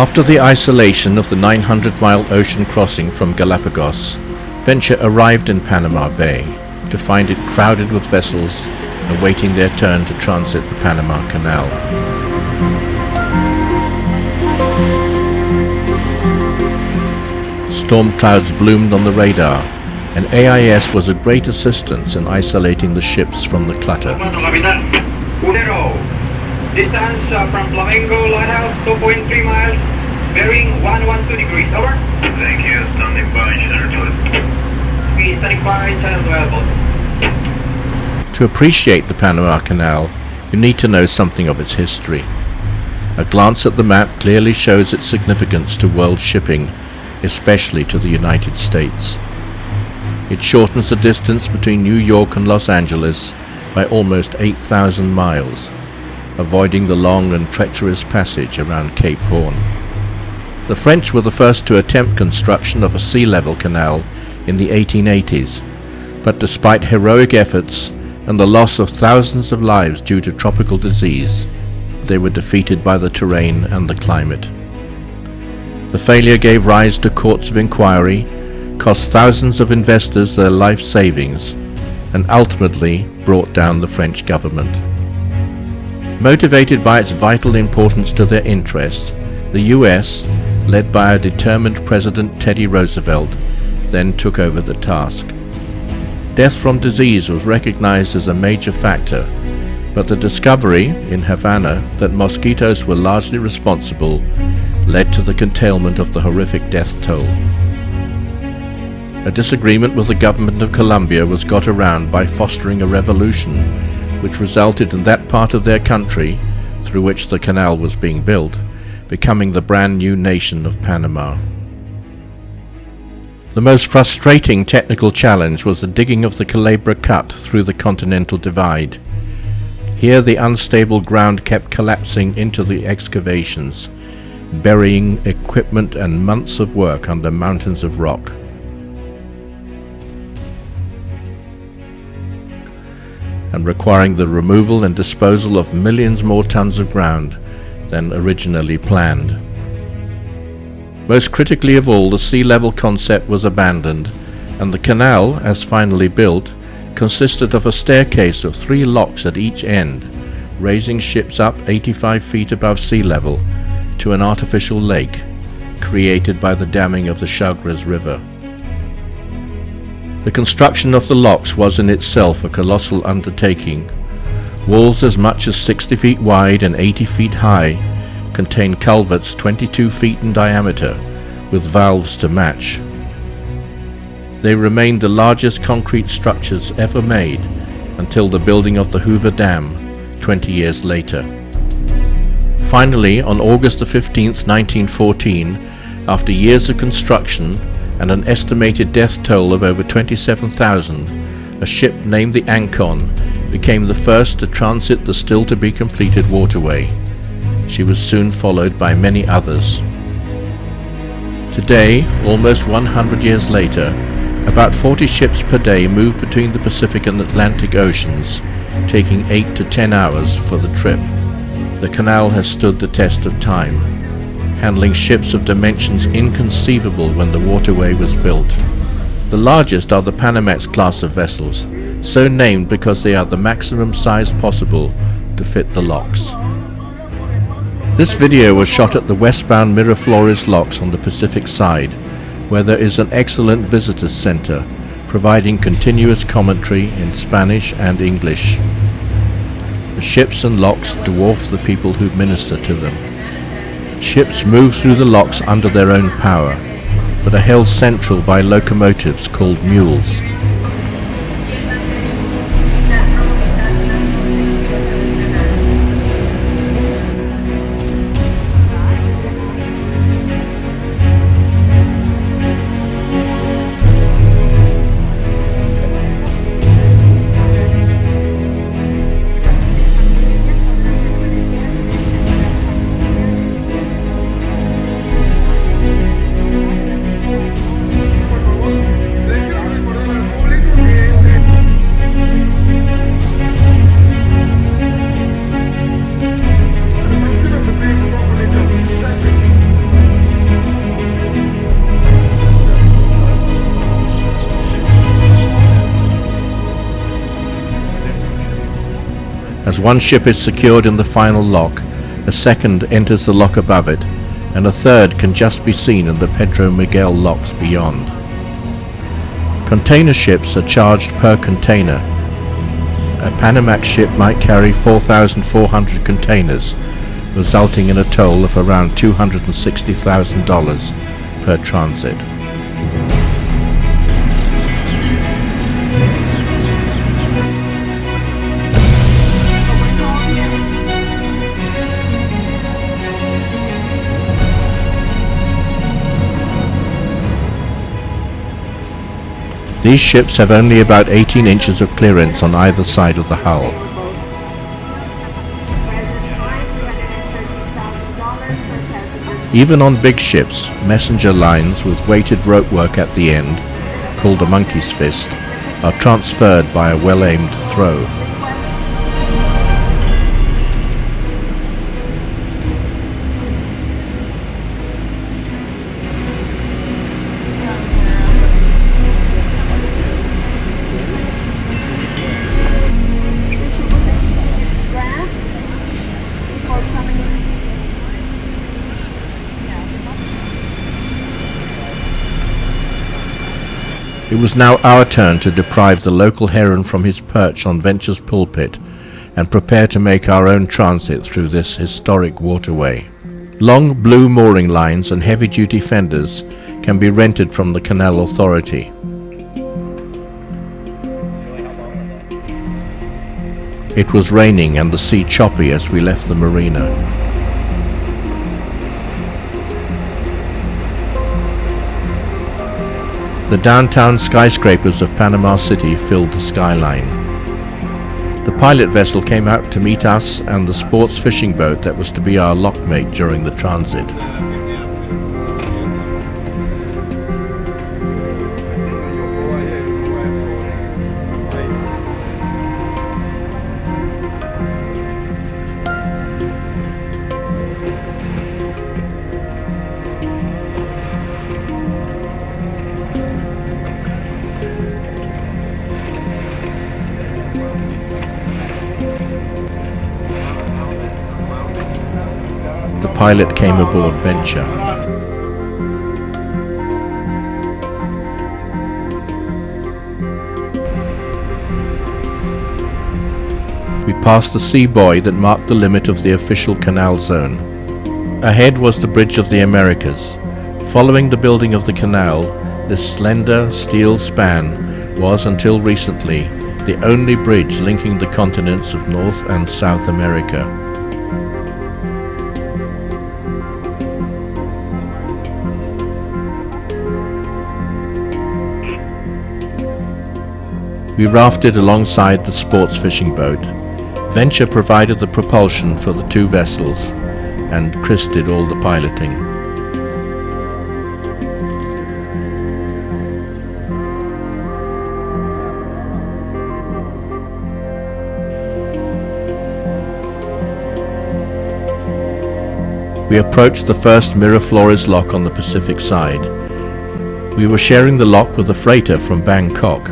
After the isolation of the 900-mile ocean crossing from Galapagos, Venture arrived in Panama Bay to find it crowded with vessels awaiting their turn to transit the Panama Canal. Storm clouds bloomed on the radar, and AIS was a great assistance in isolating the ships from the clutter. Distance from Fleming Lighthouse, 2.3 miles, bearing 112 degrees, over. Thank you, standing by, Channel 12. We standing by, Channel 12, boss. To appreciate the Panama Canal, you need to know something of its history. A glance at the map clearly shows its significance to world shipping, especially to the United States. It shortens the distance between New York and Los Angeles by almost 8,000 miles, avoiding the long and treacherous passage around Cape Horn. The French were the first to attempt construction of a sea-level canal in the 1880s, but despite heroic efforts and the loss of thousands of lives due to tropical disease, they were defeated by the terrain and the climate. The failure gave rise to courts of inquiry, cost thousands of investors their life savings, and ultimately brought down the French government. Motivated by its vital importance to their interests, the US, led by a determined President Teddy Roosevelt, then took over the task. Death from disease was recognized as a major factor, but the discovery in Havana that mosquitoes were largely responsible led to the curtailment of the horrific death toll. A disagreement with the government of Colombia was got around by fostering a revolution which resulted in that part of their country, through which the canal was being built, becoming the brand new nation of Panama. The most frustrating technical challenge was the digging of the Culebra Cut through the Continental Divide. Here the unstable ground kept collapsing into the excavations, burying equipment and months of work under mountains of rock. And requiring the removal and disposal of millions more tons of ground than originally planned. Most critically of all, the sea-level concept was abandoned, and the canal, as finally built, consisted of a staircase of 3 locks at each end, raising ships up 85 feet above sea level to an artificial lake created by the damming of the Chagres River. The construction of the locks was in itself a colossal undertaking. Walls as much as 60 feet wide and 80 feet high contain culverts 22 feet in diameter with valves to match. They remained the largest concrete structures ever made until the building of the Hoover Dam 20 years later. Finally, on August 15, 1914, after years of construction and an estimated death toll of over 27,000, a ship named the Ancon became the first to transit the still-to-be-completed waterway. She was soon followed by many others. Today, almost 100 years later, about 40 ships per day move between the Pacific and Atlantic Oceans, taking 8 to 10 hours for the trip. The canal has stood the test of time, handling ships of dimensions inconceivable when the waterway was built. The largest are the Panamax class of vessels, so named because they are the maximum size possible to fit the locks. This video was shot at the westbound Miraflores locks on the Pacific side, where there is an excellent visitors center, providing continuous commentary in Spanish and English. The ships and locks dwarf the people who minister to them. Ships move through the locks under their own power, but are held central by locomotives called mules. As one ship is secured in the final lock, a second enters the lock above it, and a third can just be seen in the Pedro Miguel locks beyond. Container ships are charged per container. A Panamax ship might carry 4,400 containers, resulting in a toll of around $260,000 per transit. These ships have only about 18 inches of clearance on either side of the hull. Even on big ships, messenger lines with weighted ropework at the end, called a monkey's fist, are transferred by a well-aimed throw. It was now our turn to deprive the local heron from his perch on Venture's pulpit and prepare to make our own transit through this historic waterway. Long blue mooring lines and heavy-duty fenders can be rented from the Canal Authority. It was raining and the sea choppy as we left the marina. The downtown skyscrapers of Panama City filled the skyline. The pilot vessel came out to meet us and the sports fishing boat that was to be our lockmate during the transit. The pilot came aboard Venture. We passed the sea buoy that marked the limit of the official canal zone. Ahead was the Bridge of the Americas. Following the building of the canal, this slender steel span was, until recently, the only bridge linking the continents of North and South America. We rafted alongside the sports fishing boat. Venture provided the propulsion for the two vessels, and Chris did all the piloting. We approached the first Miraflores lock on the Pacific side. We were sharing the lock with a freighter from Bangkok.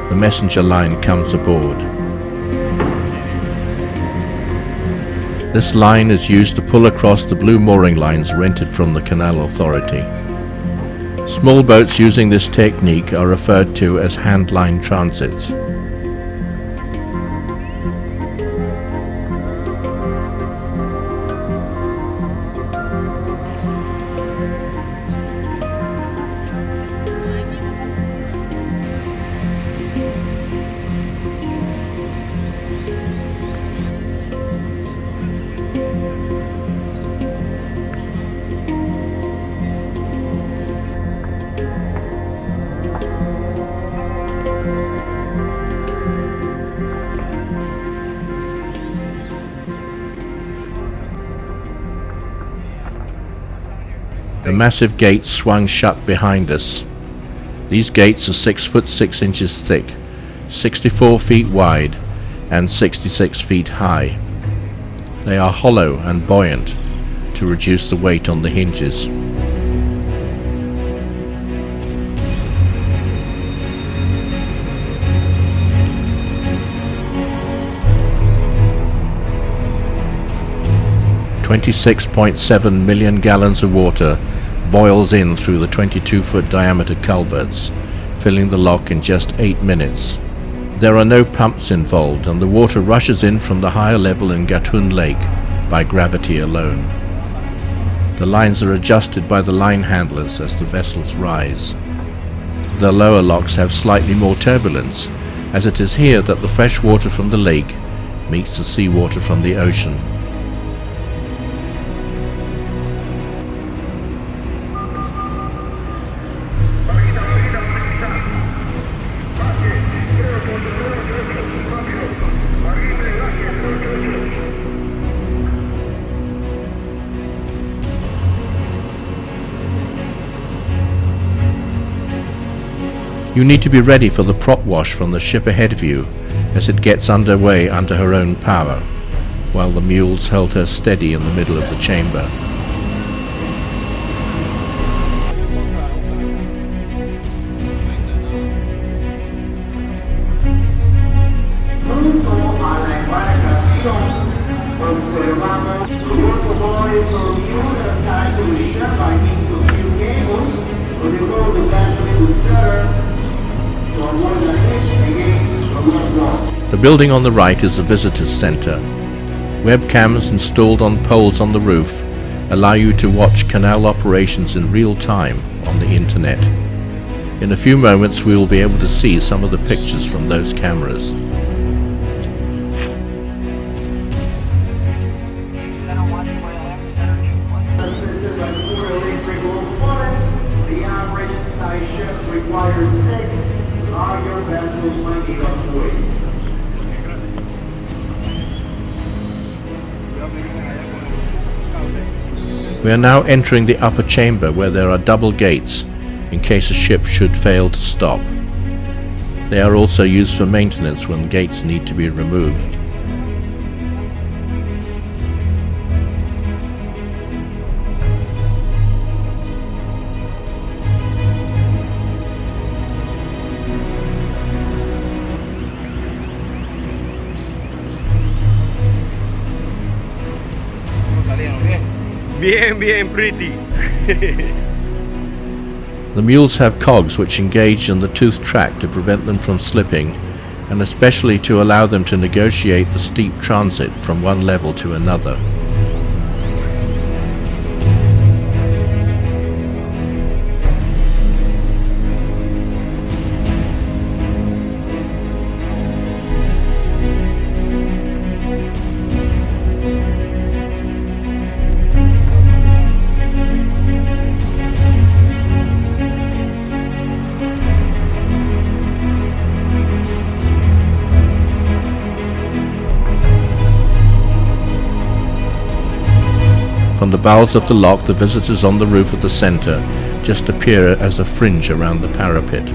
The messenger line comes aboard. This line is used to pull across the blue mooring lines rented from the Canal Authority. Small boats using this technique are referred to as hand-line transits. The massive gates swung shut behind us. These gates are 6 foot 6 inches thick, 64 feet wide, and 66 feet high. They are hollow and buoyant to reduce the weight on the hinges. $26.7 million gallons of water boils in through the 22-foot diameter culverts, filling the lock in just 8 minutes. There are no pumps involved, and the water rushes in from the higher level in Gatun Lake by gravity alone. The lines are adjusted by the line handlers as the vessels rise. The lower locks have slightly more turbulence, as it is here that the fresh water from the lake meets the seawater from the ocean. You need to be ready for the prop wash from the ship ahead of you as it gets underway under her own power, while the mules hold her steady in the middle of the chamber. The building on the right is the visitors center. Webcams installed on poles on the roof allow you to watch canal operations in real time on the internet. In a few moments we will be able to see some of the pictures from those cameras. The operation size ships require 6 larger vessels might need up to 8. We are now entering the upper chamber where there are double gates in case a ship should fail to stop. They are also used for maintenance when gates need to be removed. Bien pretty. The mules have cogs which engage in the toothed track to prevent them from slipping, and especially to allow them to negotiate the steep transit from one level to another. From the bowels of the lock, the visitors on the roof of the center just appear as a fringe around the parapet.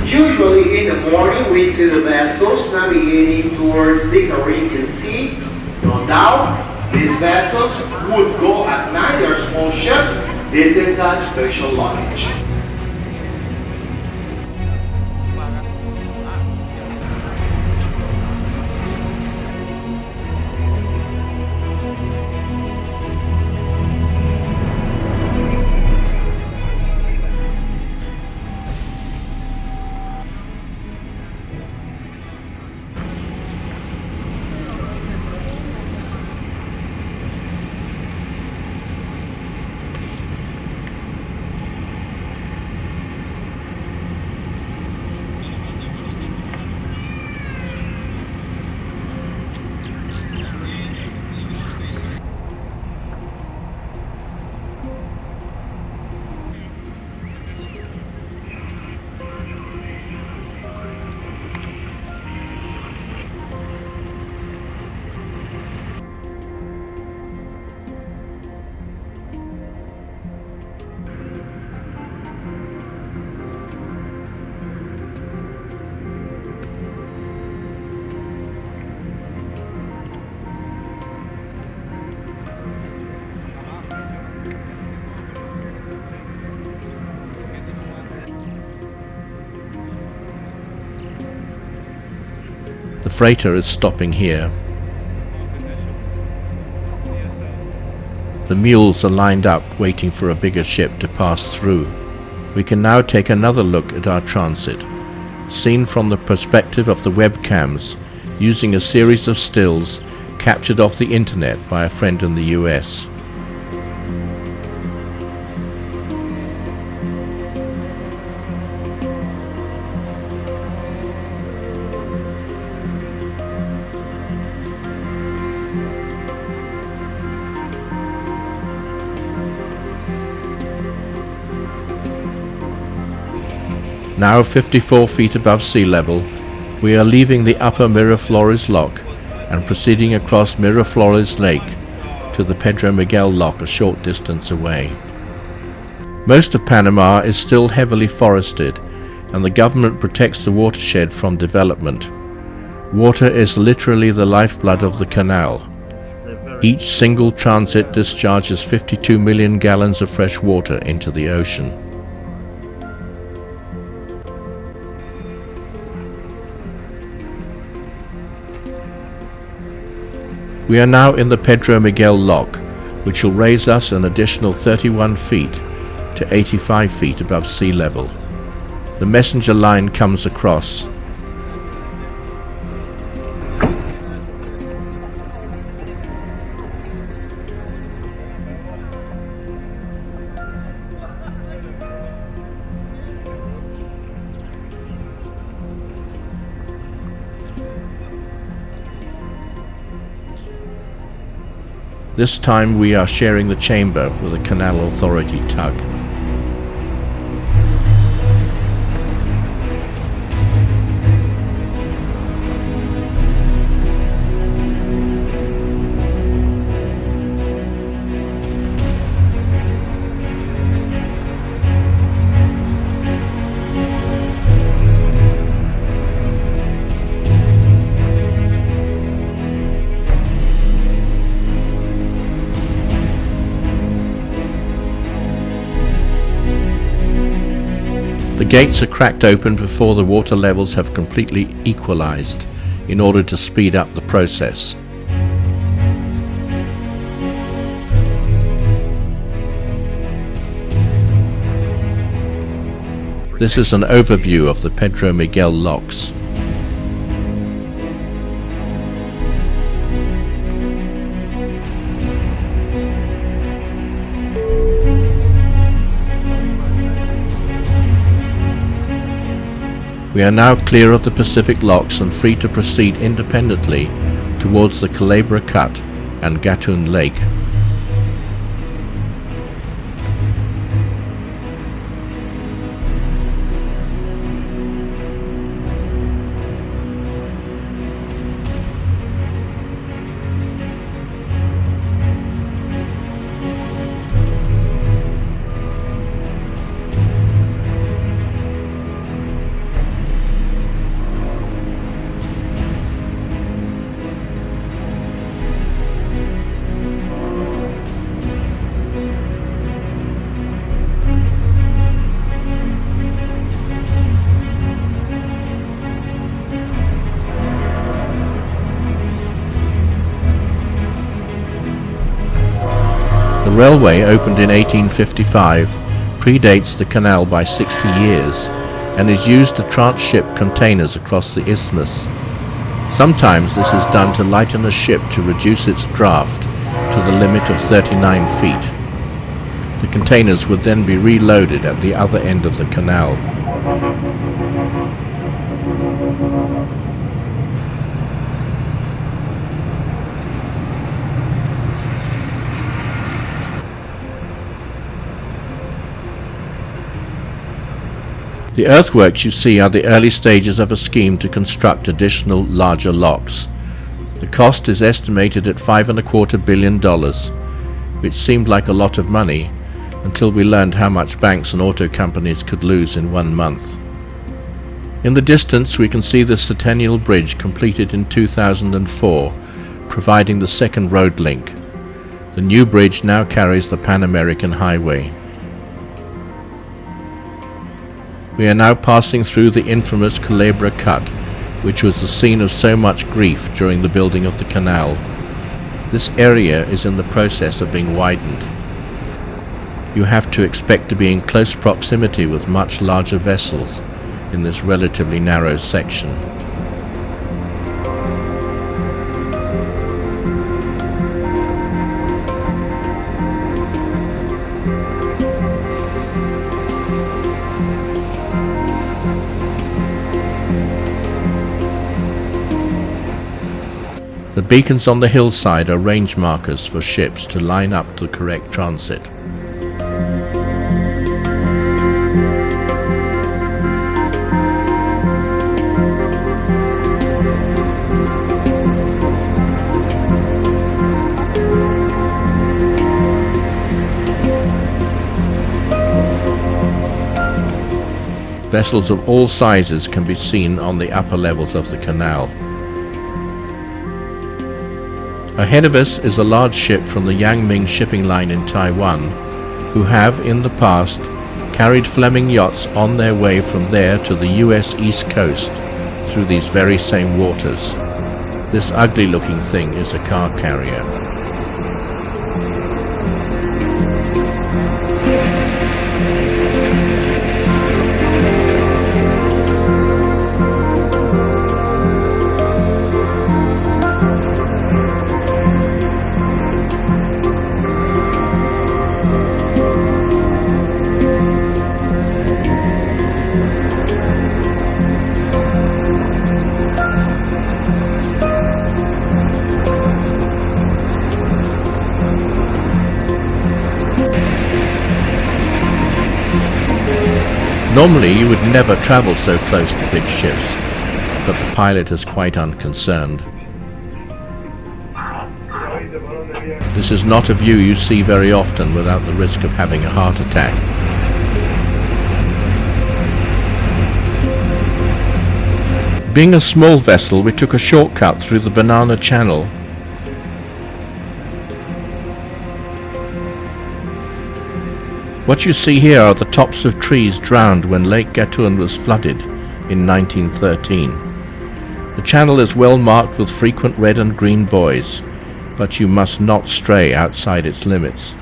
Usually in the morning we see the vessels navigating towards the Caribbean Sea. No doubt these vessels would go at night. They are small ships. This is a special luggage. The freighter is stopping here. The mules are lined up waiting for a bigger ship to pass through. We can now take another look at our transit, seen from the perspective of the webcams, using a series of stills captured off the internet by a friend in the US. Now 54 feet above sea level, we are leaving the upper Miraflores Lock and proceeding across Miraflores Lake to the Pedro Miguel Lock a short distance away. Most of Panama is still heavily forested, and the government protects the watershed from development. Water is literally the lifeblood of the canal. Each single transit discharges 52 million gallons of fresh water into the ocean. We are now in the Pedro Miguel Lock, which will raise us an additional 31 feet to 85 feet above sea level. The messenger line comes across. This time we are sharing the chamber with a Canal Authority tug. The gates are cracked open before the water levels have completely equalized in order to speed up the process. This is an overview of the Pedro Miguel locks. We are now clear of the Pacific locks and free to proceed independently towards the Culebra Cut and Gatun Lake. The railway, opened in 1855, predates the canal by 60 years and is used to transship containers across the isthmus. Sometimes this is done to lighten a ship to reduce its draft to the limit of 39 feet. The containers would then be reloaded at the other end of the canal. The earthworks you see are the early stages of a scheme to construct additional larger locks. The cost is estimated at $5.25 billion, which seemed like a lot of money until we learned how much banks and auto companies could lose in 1 month. In the distance we can see the Centennial Bridge, completed in 2004, providing the second road link. The new bridge now carries the Pan American Highway. We are now passing through the infamous Culebra Cut, which was the scene of so much grief during the building of the canal. This area is in the process of being widened. You have to expect to be in close proximity with much larger vessels in this relatively narrow section. The beacons on the hillside are range markers for ships to line up to the correct transit. Vessels of all sizes can be seen on the upper levels of the canal. Ahead of us is a large ship from the Yangming shipping line in Taiwan, who have, in the past, carried Fleming yachts on their way from there to the US East Coast through these very same waters. This ugly-looking thing is a car carrier. Normally you would never travel so close to big ships, but the pilot is quite unconcerned. This is not a view you see very often without the risk of having a heart attack. Being a small vessel, we took a shortcut through the Banana Channel. What you see here are the tops of trees drowned when Lake Gatun was flooded in 1913. The channel is well marked with frequent red and green buoys, but you must not stray outside its limits.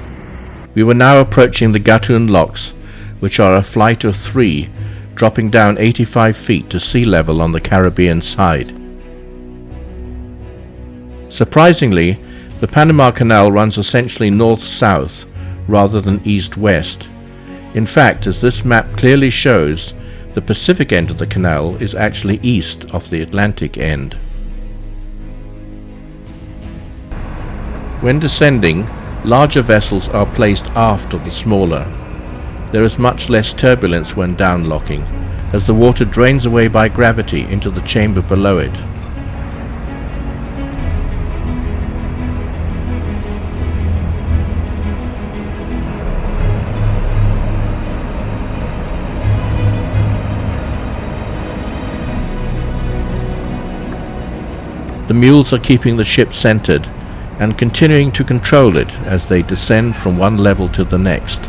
We were now approaching the Gatun Locks, which are a flight of 3, dropping down 85 feet to sea level on the Caribbean side. Surprisingly, the Panama Canal runs essentially north-south, rather than east-west. In fact, as this map clearly shows, the Pacific end of the canal is actually east of the Atlantic end. When descending, larger vessels are placed aft of the smaller. There is much less turbulence when downlocking, as the water drains away by gravity into the chamber below it. The mules are keeping the ship centered and continuing to control it as they descend from one level to the next.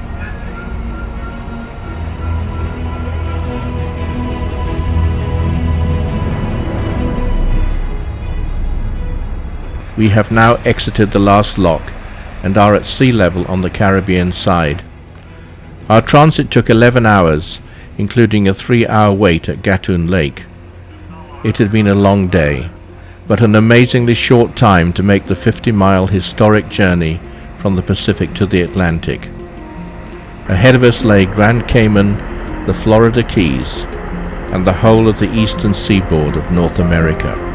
We have now exited the last lock and are at sea level on the Caribbean side. Our transit took 11 hours, including a 3-hour wait at Gatun Lake. It had been a long day, but an amazingly short time to make the 50-mile historic journey from the Pacific to the Atlantic. Ahead of us lay Grand Cayman, the Florida Keys, and the whole of the eastern seaboard of North America.